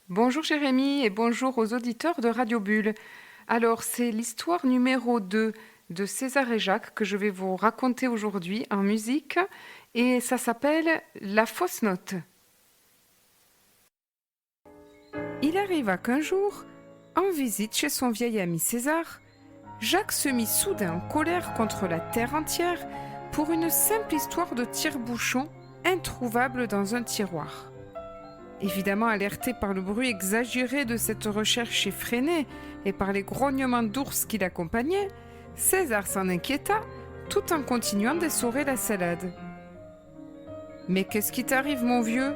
Bonjour Jérémy et bonjour aux auditeurs de Radio Bulle. Alors, c'est l'histoire numéro 2 de César et Jacques que je vais vous raconter aujourd'hui en musique et ça s'appelle La fausse note. Il arriva qu'un jour, en visite chez son vieil ami César, Jacques se mit soudain en colère contre la terre entière pour une simple histoire de tire-bouchon introuvable dans un tiroir. Évidemment alerté par le bruit exagéré de cette recherche effrénée et par les grognements d'ours qui l'accompagnaient, César s'en inquiéta tout en continuant d'essorer la salade. « Mais qu'est-ce qui t'arrive, mon vieux ?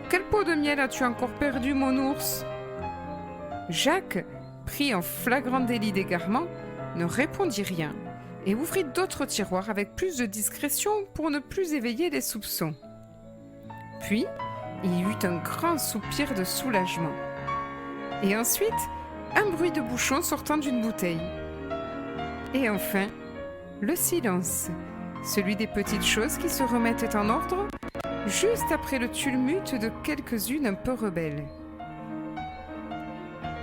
Quel pot de miel as-tu encore perdu, mon ours ?» Jacques, pris en flagrant délit d'égarement, ne répondit rien et ouvrit d'autres tiroirs avec plus de discrétion pour ne plus éveiller les soupçons. Puis, il y eut un grand soupir de soulagement. Et ensuite, un bruit de bouchon sortant d'une bouteille. Et enfin, le silence, celui des petites choses qui se remettent en ordre, juste après le tumulte de quelques-unes un peu rebelles.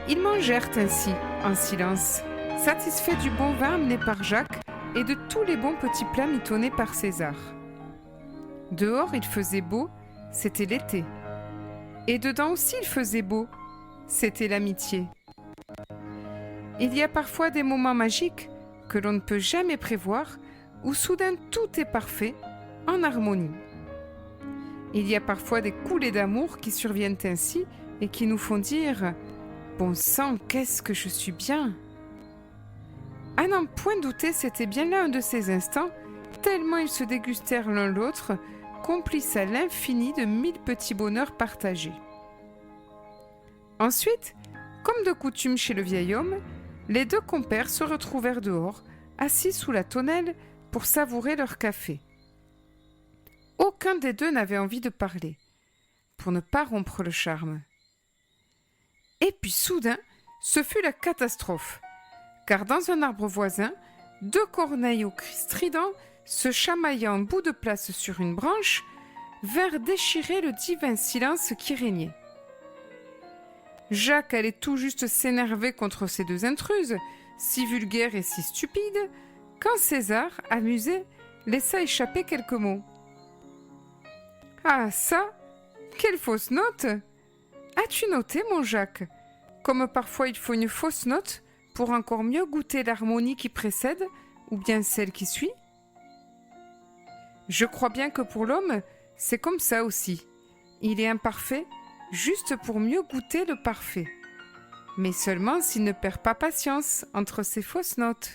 Ils mangèrent ainsi, en silence, satisfaits du bon vin amené par Jacques et de tous les bons petits plats mitonnés par César. Dehors, il faisait beau, c'était l'été. Et dedans aussi il faisait beau, c'était l'amitié. Il y a parfois des moments magiques que l'on ne peut jamais prévoir, où soudain tout est parfait, en harmonie. Il y a parfois des coulées d'amour qui surviennent ainsi et qui nous font dire « Bon sang, qu'est-ce que je suis bien !» À n'en point douter, c'était bien là un de ces instants, tellement ils se dégustèrent l'un l'autre, complices à l'infini de 1000 petits bonheurs partagés. Ensuite, comme de coutume chez le vieil homme, les deux compères se retrouvèrent dehors, assis sous la tonnelle pour savourer leur café. Aucun des deux n'avait envie de parler, pour ne pas rompre le charme. Et puis soudain, ce fut la catastrophe, car dans un arbre voisin, deux corneilles au cri strident, se chamaillant en bout de place sur une branche, vinrent déchirer le divin silence qui régnait. Jacques allait tout juste s'énerver contre ces deux intruses, si vulgaires et si stupides, quand César, amusé, laissa échapper quelques mots. « Ah ça, quelle fausse note ! As-tu noté, mon Jacques, comme parfois il faut une fausse note pour encore mieux goûter l'harmonie qui précède ou bien celle qui suit ? Je crois bien que pour l'homme, c'est comme ça aussi. Il est imparfait, juste pour mieux goûter le parfait. Mais seulement s'il ne perd pas patience entre ses fausses notes.